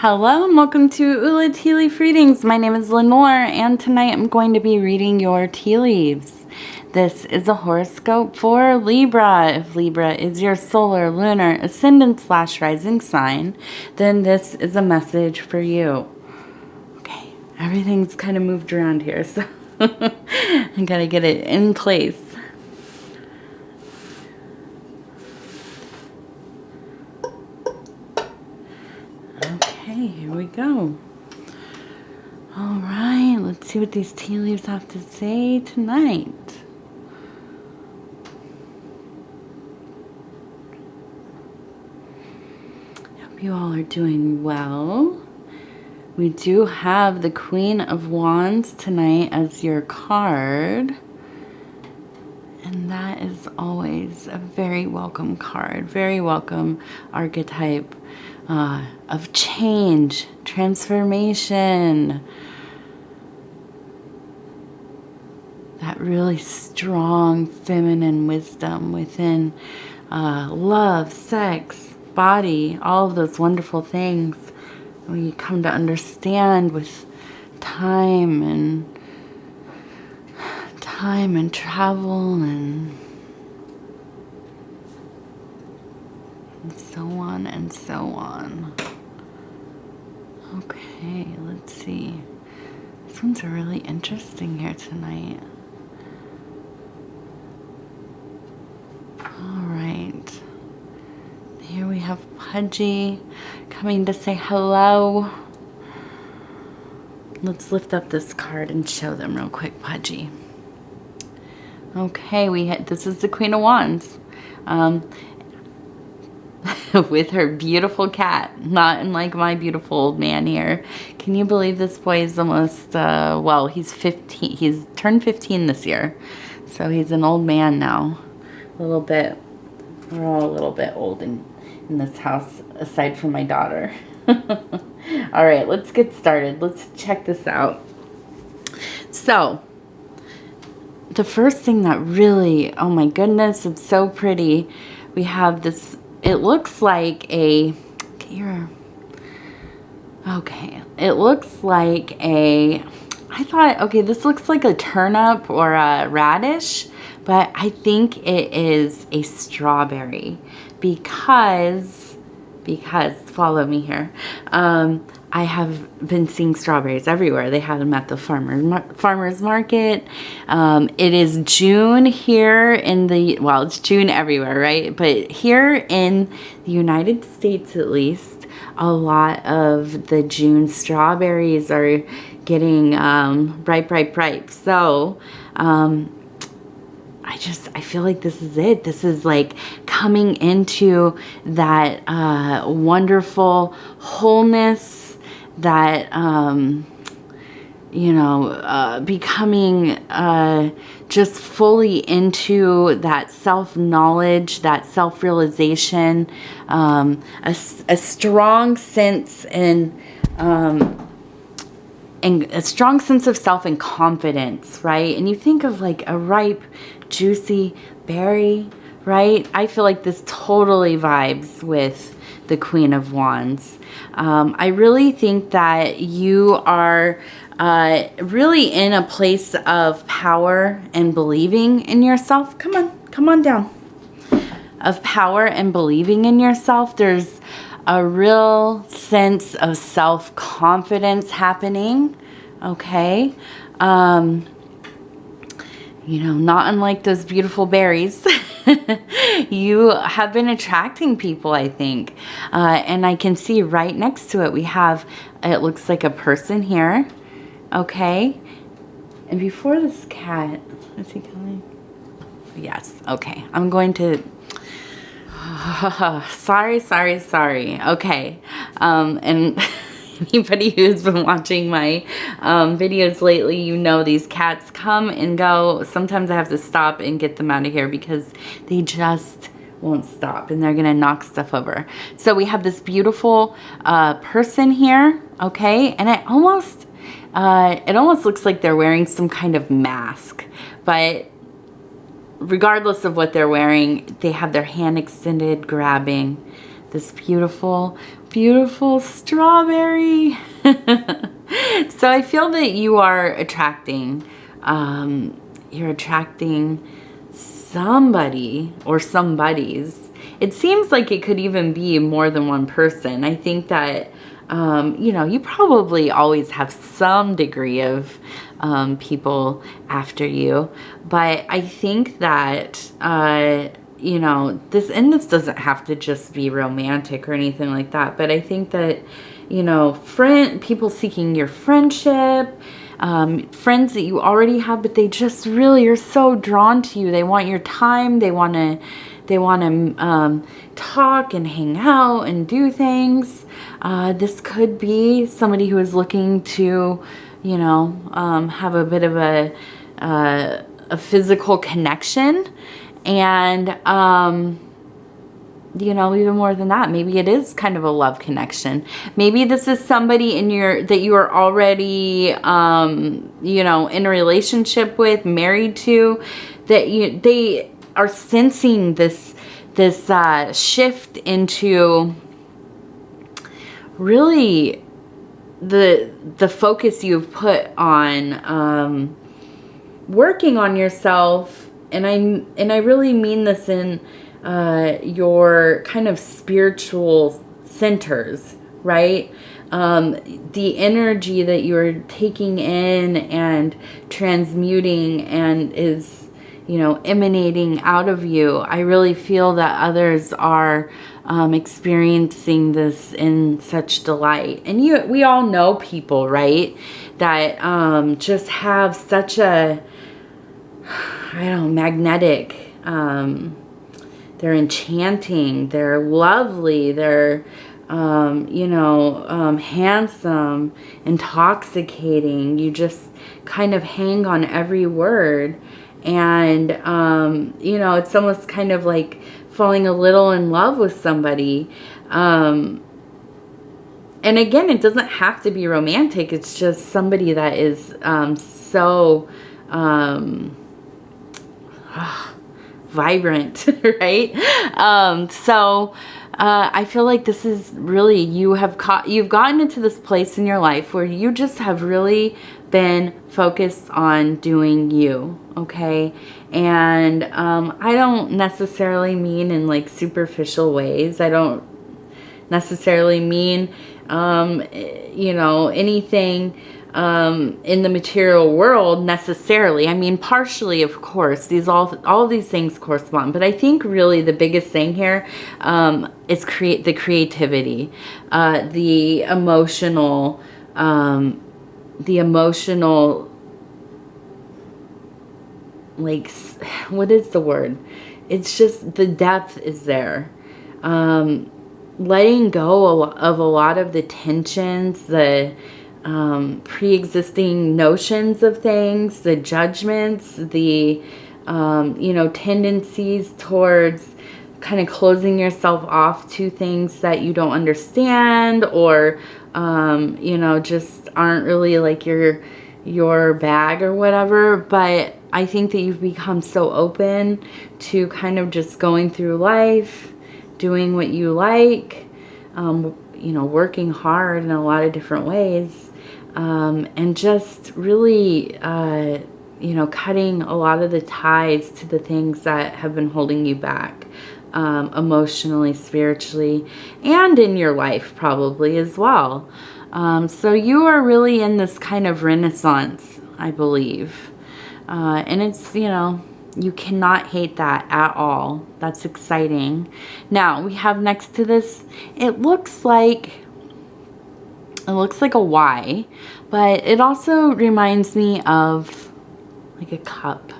Hello and welcome to Ula Tea Leaf Readings. My name is Lenor and tonight I'm going to be reading your tea leaves. This is a horoscope for Libra. If Libra is your solar, lunar, ascendant/rising sign, then this is a message for you. Okay, everything's kind of moved around here, so I gotta get it in place. Okay, here we go. All right, let's see what these tea leaves have to say tonight. Hope you all are doing well. We do have the Queen of Wands tonight as your card. And that is always a very welcome card, very welcome archetype of change, transformation. That really strong feminine wisdom within love, sex, body, all of those wonderful things we come to understand with time and travel and so on and so on. Okay, let's see. This one's really interesting here tonight. All right. Here we have Pudgy coming to say hello. Let's lift up this card and show them real quick, Pudgy. Okay, this is the Queen of Wands. With her beautiful cat, not unlike my beautiful old man here. Can you believe this boy is almost, well, he's 15, he's turned 15 this year. So he's an old man now. A little bit, we're all a little bit old in this house, aside from my daughter. All right, let's get started. Let's check this out. So, the first thing that really, oh my goodness, it's so pretty. We have this, it looks like a, it looks like a, I thought, okay, this looks like a turnip or a radish, but I think it is a strawberry because, follow me here, I have been seeing strawberries everywhere. They have them at the farmer's market. It is June here in the, well, it's June everywhere, right? But here in the United States, at least, a lot of the June strawberries are getting ripe. So, I feel like this is it. This is like coming into that wonderful wholeness, that, becoming just fully into that self-knowledge, that self-realization, a strong sense and a strong sense of self and confidence, right? And you think of like a ripe, juicy berry, right? I feel like this totally vibes with the Queen of Wands. I really think that you are really in a place of power and believing in yourself. Come on down. Of power and believing in yourself. There's a real sense of self-confidence happening, okay? Not unlike those beautiful berries. You have been attracting people, I think. And I can see right next to it, we have, it looks like a person here, okay? And before this cat, is he coming? Yes, okay. I'm going to, sorry. Okay. And anybody who's been watching my videos lately, you know these cats come and go. Sometimes I have to stop and get them out of here because they just won't stop and they're gonna knock stuff over. So we have this beautiful person here, okay? And it almost looks like they're wearing some kind of mask, but regardless of what they're wearing, they have their hand extended, grabbing this beautiful, beautiful strawberry. So I feel that you are attracting, you're attracting somebody or somebodies. It seems like it could even be more than one person. I think that, you know, you probably always have some degree of people after you. But I think that, you know, this doesn't have to just be romantic or anything like that. But I think that, you know, people seeking your friendship, friends that you already have, but they just really are so drawn to you. They want your time. They want to talk and hang out and do things. This could be somebody who is looking to, you know, have a bit of a physical connection. And, you know, even more than that, maybe it is kind of a love connection. Maybe this is somebody that you are already, you know, in a relationship with, married to, that they are sensing this shift into really the focus you've put on working on yourself, and I really mean this in your kind of spiritual centers, right? The energy that you're taking in and transmuting and is, you know, emanating out of you. I really feel that others are experiencing this in such delight. And we all know people, right, that just have such a, I don't know, magnetic, they're enchanting, they're lovely, they're, you know, handsome, intoxicating. You just kind of hang on every word. And, you know, it's almost kind of like falling a little in love with somebody. And again, it doesn't have to be romantic. It's just somebody that is so vibrant, right? So I feel like this is really, you've gotten into this place in your life where you just have really been focused on doing you, okay? And I don't necessarily mean in like superficial ways. I don't necessarily mean, you know, anything in the material world necessarily. I mean, partially, of course, all of these things correspond, but I think really the biggest thing here is the creativity, the emotional, like, what is the word? It's just the depth is there. Letting go of a lot of the tensions, the pre-existing notions of things, the judgments, the, you know, tendencies towards kind of closing yourself off to things that you don't understand, or, you know, just aren't really like your bag or whatever. But I think that you've become so open to kind of just going through life, doing what you like, you know, working hard in a lot of different ways, and just really, you know, cutting a lot of the ties to the things that have been holding you back, emotionally, spiritually, and in your life probably as well. So you are really in this kind of renaissance, I believe. And it's, you know, you cannot hate that at all. That's exciting. Now we have next to this, it looks like a Y, but it also reminds me of like a cup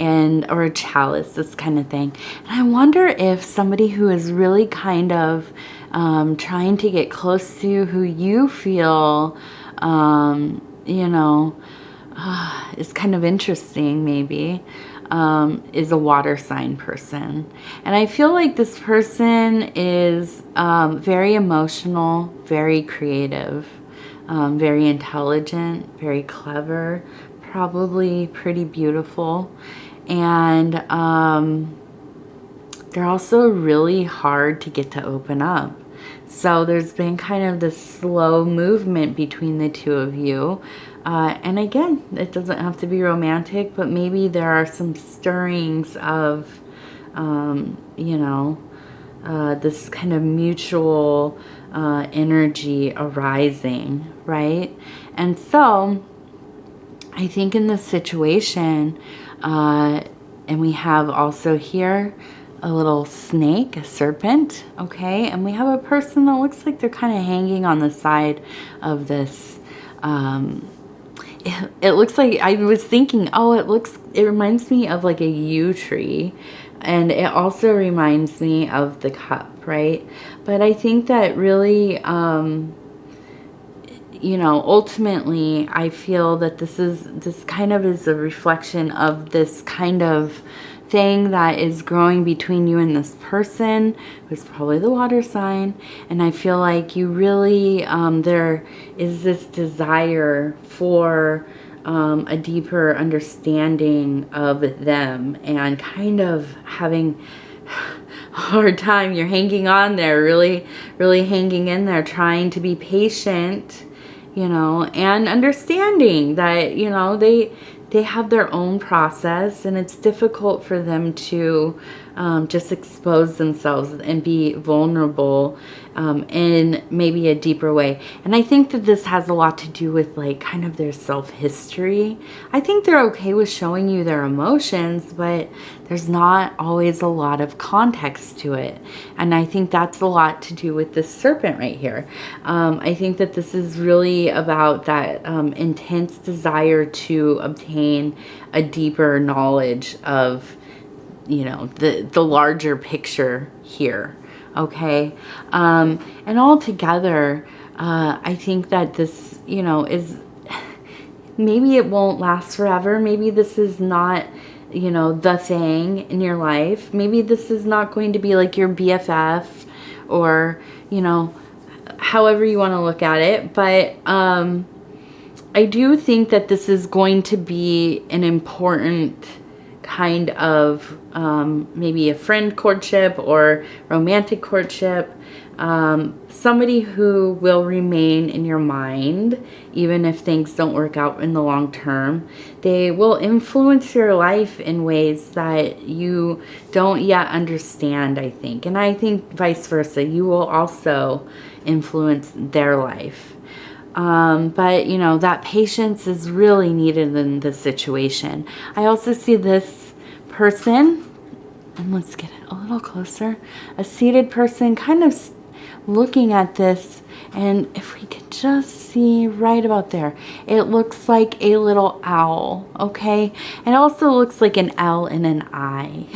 or a chalice, this kind of thing. And I wonder if somebody who is really kind of trying to get close to who you feel, you know, is kind of interesting maybe, is a water sign person. And I feel like this person is very emotional, very creative, very intelligent, very clever, probably pretty beautiful. And they're also really hard to get to open up. So there's been kind of this slow movement between the two of you. And again, it doesn't have to be romantic, but maybe there are some stirrings of, you know, this kind of mutual energy arising, right? And so I think in this situation, and we have also here a little snake, a serpent, okay? And we have a person that looks like they're kind of hanging on the side of this. It looks like, I was thinking, oh, it reminds me of like a yew tree. And it also reminds me of the cup, right? But I think that really, you know, ultimately, I feel that this kind of is a reflection of this kind of thing that is growing between you and this person, who's probably the water sign. And I feel like you really, there is this desire for a deeper understanding of them, and kind of having a hard time. You're hanging on there, really, really hanging in there, trying to be patient, you know, and understanding that, you know, they have their own process, and it's difficult for them to just expose themselves and be vulnerable in maybe a deeper way. And I think that this has a lot to do with like kind of their self-history. I think they're okay with showing you their emotions, but there's not always a lot of context to it. And I think that's a lot to do with this serpent right here. I think that this is really about that intense desire to obtain a deeper knowledge of, you know, the larger picture here. Okay. And all together, I think that this, you know, is, maybe it won't last forever. Maybe this is not, you know, the thing in your life. Maybe this is not going to be like your BFF, or, you know, however you want to look at it. But I do think that this is going to be an important kind of maybe a friend courtship or romantic courtship. Somebody who will remain in your mind even if things don't work out in the long term. They will influence your life in ways that you don't yet understand, I think. And I think vice versa, you will also influence their life. But, you know, that patience is really needed in this situation. I also see this person, and let's get it a little closer, a seated person kind of looking at this, and if we could just see right about there, it looks like a little owl, okay? It also looks like an L and an I.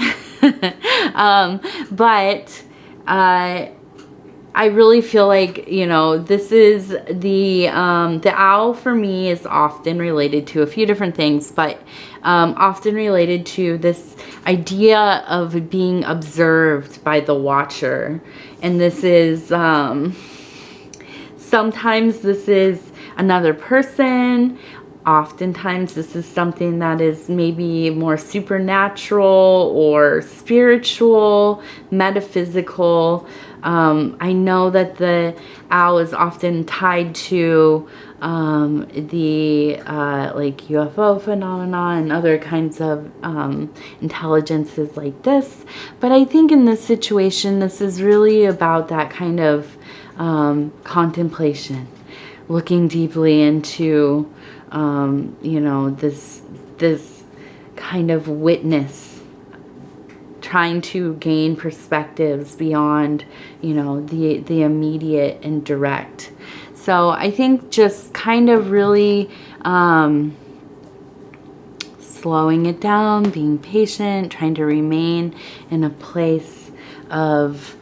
But I really feel like, you know, this is the owl for me is often related to a few different things, but often related to this idea of being observed by the watcher. And this is, sometimes this is another person. Oftentimes this is something that is maybe more supernatural or spiritual, metaphysical. I know that the owl is often tied to the like UFO phenomena and other kinds of intelligences like this. But I think in this situation, this is really about that kind of contemplation, looking deeply into you know, this kind of witness, trying to gain perspectives beyond, you know, the immediate and direct. So I think just kind of really slowing it down, being patient, trying to remain in a place of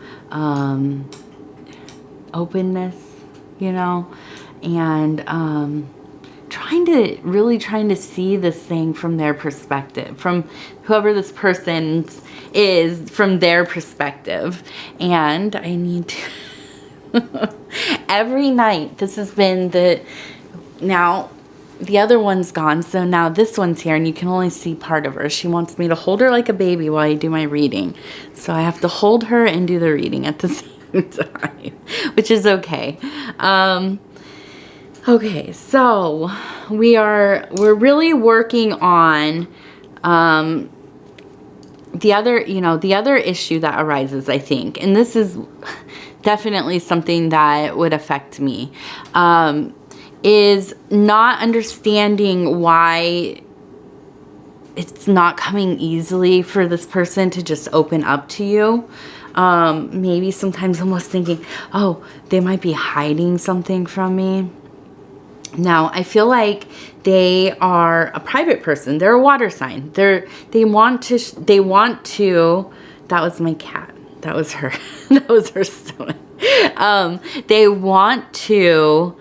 openness, you know, and trying to see this thing from their perspective, from whoever this person is, from their perspective. And I need to every night, this has been now the other one's gone. So now this one's here and you can only see part of her. She wants me to hold her like a baby while I do my reading. So I have to hold her and do the reading at the same time, which is okay. Okay, so we're really working on the other issue that arises, I think, and this is definitely something that would affect me, is not understanding why it's not coming easily for this person to just open up to you. Maybe sometimes almost thinking, oh, they might be hiding something from me. Now, I feel like they are a private person. They're a water sign. They want to, that was my cat. That was her. That was her stomach. They want to,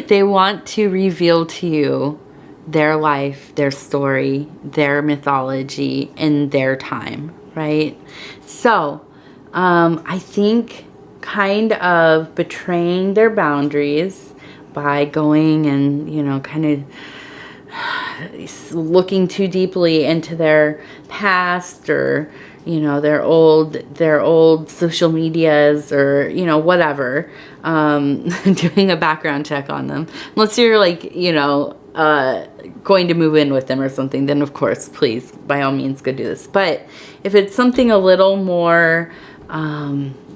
they want to reveal to you their life, their story, their mythology in their time, right? So, I think kind of betraying their boundaries by going and, you know, kind of looking too deeply into their past, or, you know, their old social medias, or, you know, whatever, doing a background check on them. Unless you're like, you know, going to move in with them or something, then of course, please, by all means, go do this. But if it's something a little more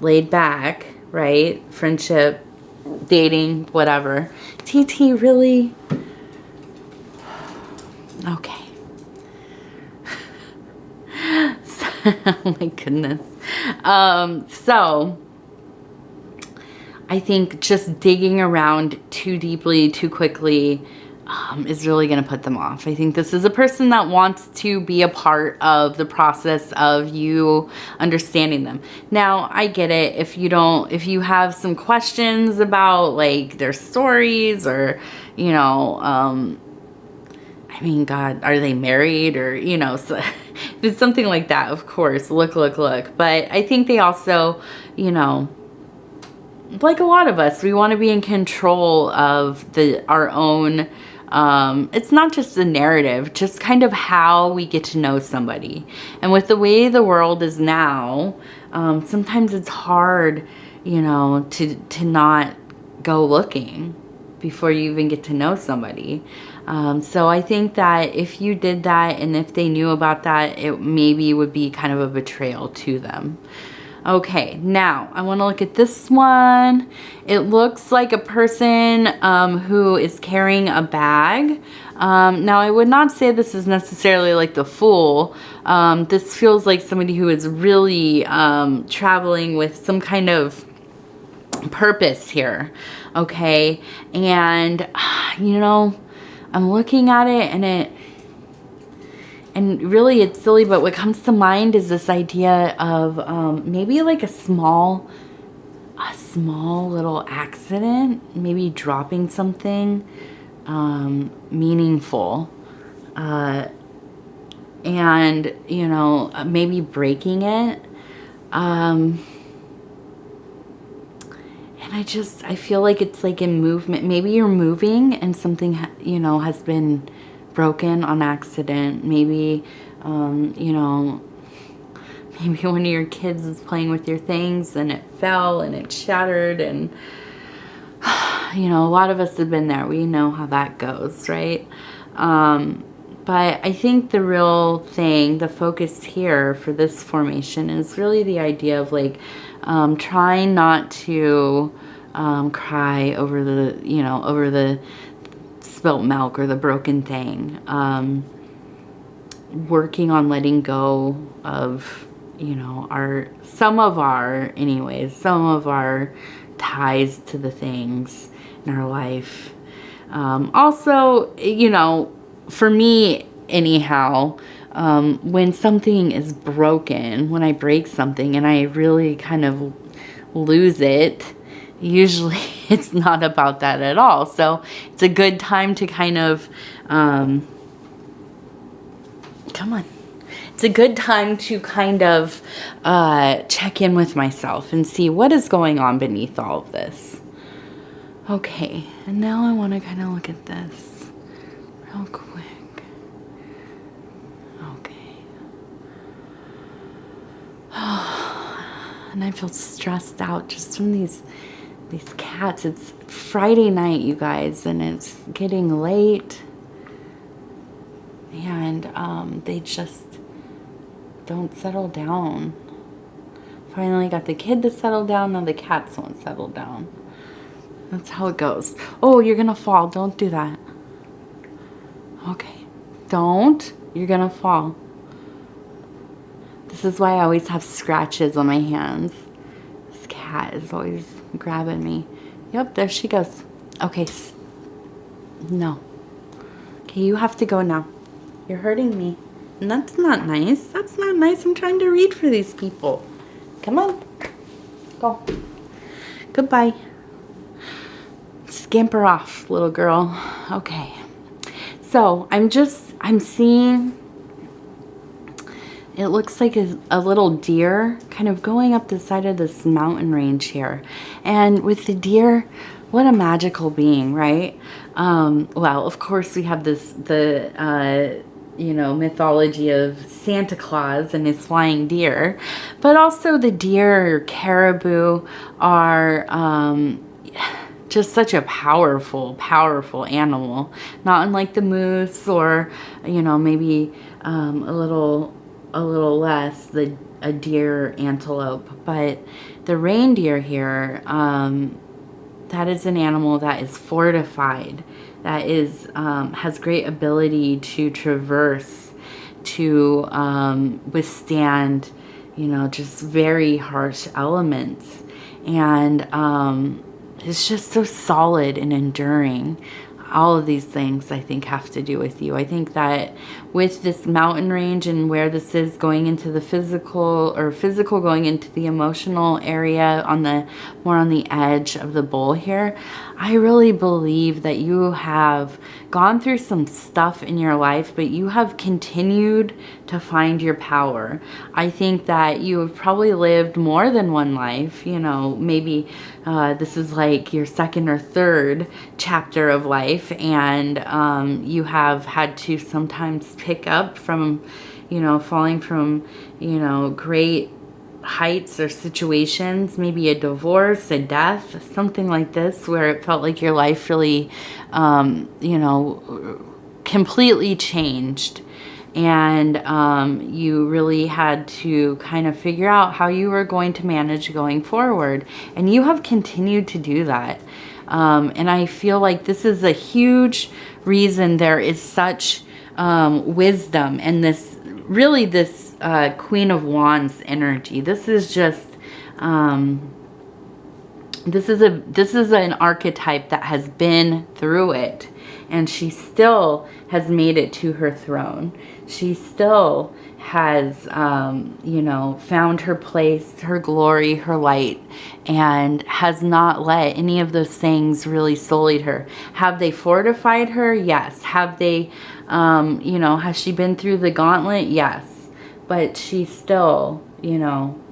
laid back, right? Friendship, dating, whatever. TT, really? Okay. So, oh my goodness. So I think just digging around too deeply, too quickly, is really going to put them off. I think this is a person that wants to be a part of the process of you understanding them. Now, I get it. If you have some questions about like their stories, or, you know, I mean, God, are they married, or, you know, so if it's something like that, of course, look. But I think they also, you know, like a lot of us, we want to be in control of our own, it's not just the narrative, just kind of how we get to know somebody. And with the way the world is now, sometimes it's hard, you know, to not go looking before you even get to know somebody. So I think that if you did that, and if they knew about that, it maybe would be kind of a betrayal to them. Okay, now I want to look at this one. It looks like a person who is carrying a bag. Now, I would not say this is necessarily like the Fool. This feels like somebody who is really traveling with some kind of purpose here. Okay, and you know, I'm looking at it, and really it's silly, but what comes to mind is this idea of maybe like a small little accident, maybe dropping something meaningful, and, you know, maybe breaking it. And I feel like it's like in movement. Maybe you're moving and something, you know, has been broken on accident. Maybe, you know, maybe one of your kids is playing with your things and it fell and it shattered, and, you know, a lot of us have been there. We know how that goes, right? But I think the real thing, the focus here for this formation is really the idea of like trying not to cry over the, you know, over the spilt milk or the broken thing. Working on letting go of, you know, some of our ties to the things in our life. Also, you know, for me anyhow, when something is broken, when I break something and I really kind of lose it, usually it's not about that at all. So it's a good time to kind of, it's it's a good time to kind of check in with myself and see what is going on beneath all of this. Okay, and now I want to kind of look at this real quick. Okay. And I feel stressed out just from these cats. It's Friday night, you guys, and it's getting late. And they just don't settle down. Finally got the kid to settle down, now the cats won't settle down. That's how it goes. Oh, you're gonna fall. Don't do that. Okay. Don't. You're gonna fall. This is why I always have scratches on my hands. This cat is always grabbing me. Yep, there she goes. Okay. No. Okay, you have to go now. You're hurting me. And that's not nice. That's not nice. I'm trying to read for these people. Come on. Go. Goodbye. Scamper off, little girl. Okay. So I'm seeing, it looks like a little deer kind of going up the side of this mountain range here. And with the deer, what a magical being, right? Well, of course we have mythology of Santa Claus and his flying deer, but also the deer or caribou are just such a powerful animal, not unlike the moose or, maybe a little less a deer antelope. But the reindeer here, that is an animal that is fortified, that is has great ability to traverse, to withstand, just very harsh elements, and it's just so solid and enduring. All of these things, I think, have to do with you. I think that with this mountain range and where this is going into the physical going into the emotional area, more on the edge of the bowl here, I really believe that you have gone through some stuff in your life, but you have continued to find your power. I think that you have probably lived more than one life. Maybe this is like your second or third chapter of life, and you have had to sometimes pick up from, falling from, great heights or situations, maybe a divorce, a death, something like this, where it felt like your life really, completely changed. And you really had to kind of figure out how you were going to manage going forward. And you have continued to do that. And I feel like this is a huge reason there is such wisdom and this Queen of Wands energy. This is just this is an archetype that has been through it, and she still has made it to her throne. She still has found her place, her glory, her light, and has not let any of those things really sullied her. Have they fortified her? Yes. Have they has she been through the gauntlet? Yes. But she still,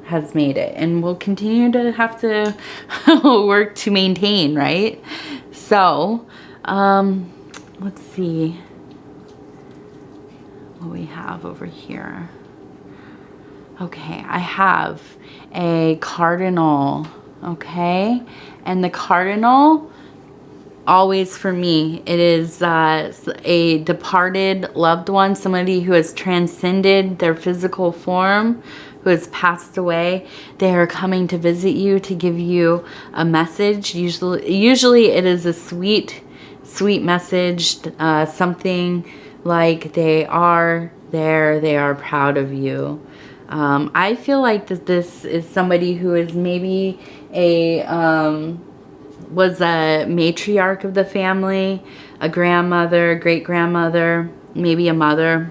has made it, and will continue to have to work to maintain, right? So, let's see what we have over here. Okay, I have a cardinal, okay? And the cardinal, always for me, it is a departed loved one, somebody who has transcended their physical form, who has passed away. They are coming to visit you to give you a message. Usually it is a sweet message, something like they are there, they are proud of you. I feel like that this is somebody who is maybe was a matriarch of the family, a grandmother, great-grandmother, maybe a mother.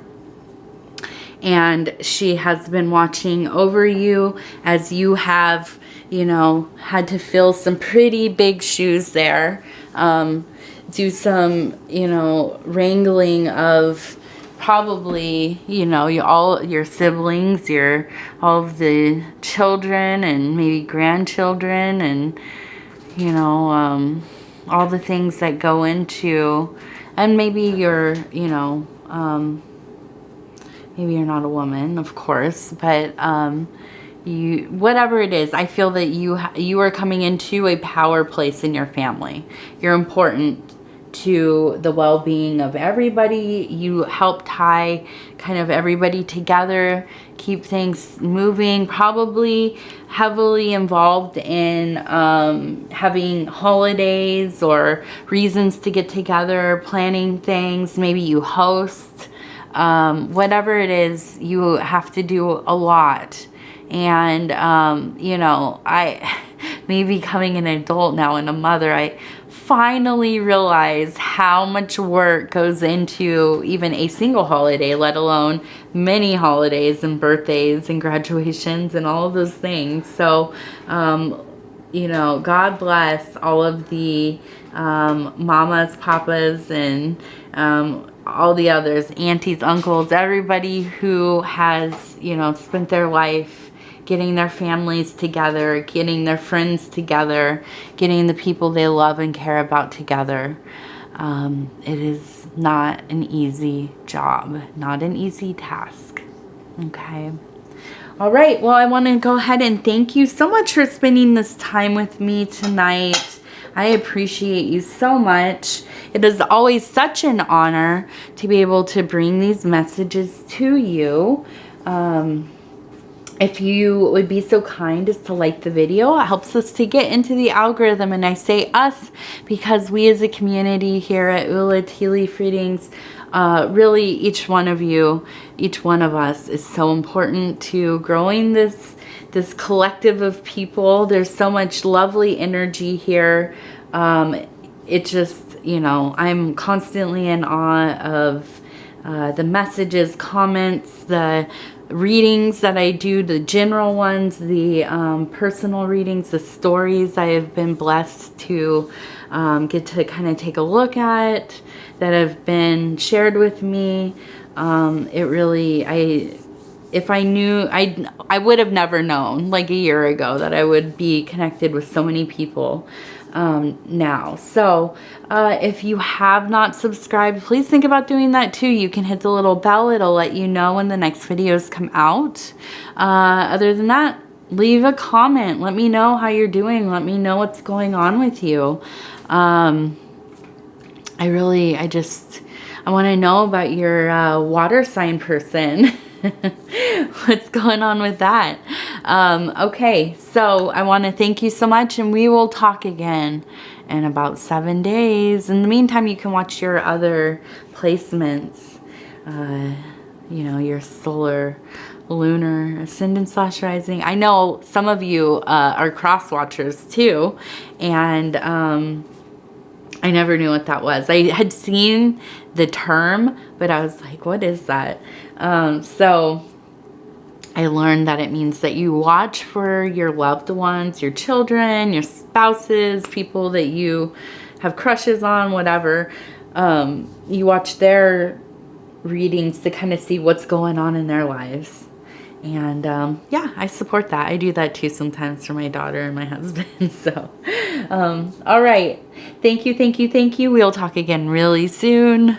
And she has been watching over you as you have, had to fill some pretty big shoes there. Do some, wrangling of probably, you know, all your siblings, all of the children and maybe grandchildren, and, you know, all the things that go into, and maybe you're, you know, maybe you're not a woman, of course, but you, whatever it is, I feel that you are coming into a power place in your family. You're important to the well-being of everybody. You help tie kind of everybody together, keep things moving, probably heavily involved in having holidays or reasons to get together, planning things. Maybe you host, whatever it is, you have to do a lot. And, you know, me becoming an adult now and a mother, I finally realized how much work goes into even a single holiday, let alone many holidays and birthdays and graduations and all of those things. So, you know, God bless all of the mamas, papas, and all the others, aunties, uncles, everybody who has, you know, spent their life getting their families together, getting their friends together, getting the people they love and care about together. It is not an easy job, not an easy task. Okay. All right. Well, I want to go ahead and thank you so much for spending this time with me tonight. I appreciate you so much. It is always such an honor to be able to bring these messages to you. If you would be so kind as to like the video, it helps us to get into the algorithm. And I say us because we as a community here at Ula Tea Leaf Readings, really each one of you, each one of us is so important to growing this collective of people. There's so much lovely energy here. It just, you know, I'm constantly in awe of the messages, comments, the readings that I do, the general ones, the personal readings, the stories I have been blessed to get to kind of take a look at that have been shared with me. It really, if I knew, I would have never known like a year ago that I would be connected with so many people now. So if you have not subscribed, please think about doing that too. You can hit the little bell. It'll let you know when the next videos come out. Other than that, leave a comment. Let me know how you're doing. Let me know what's going on with you. I want to know about your water sign person. What's going on with that? Okay, so I want to thank you so much, and we will talk again in about 7 days. In the meantime, you can watch your other placements, you know, your solar, lunar, ascendant / rising. I know some of you are cross watchers too, and I never knew what that was. I had seen the term, but I was like, what is that? So I learned that it means that you watch for your loved ones, your children, your spouses, people that you have crushes on, whatever. You watch their readings to kind of see what's going on in their lives. And yeah, I support that. I do that too sometimes for my daughter and my husband. So, all right. Thank you, thank you, thank you. We'll talk again really soon.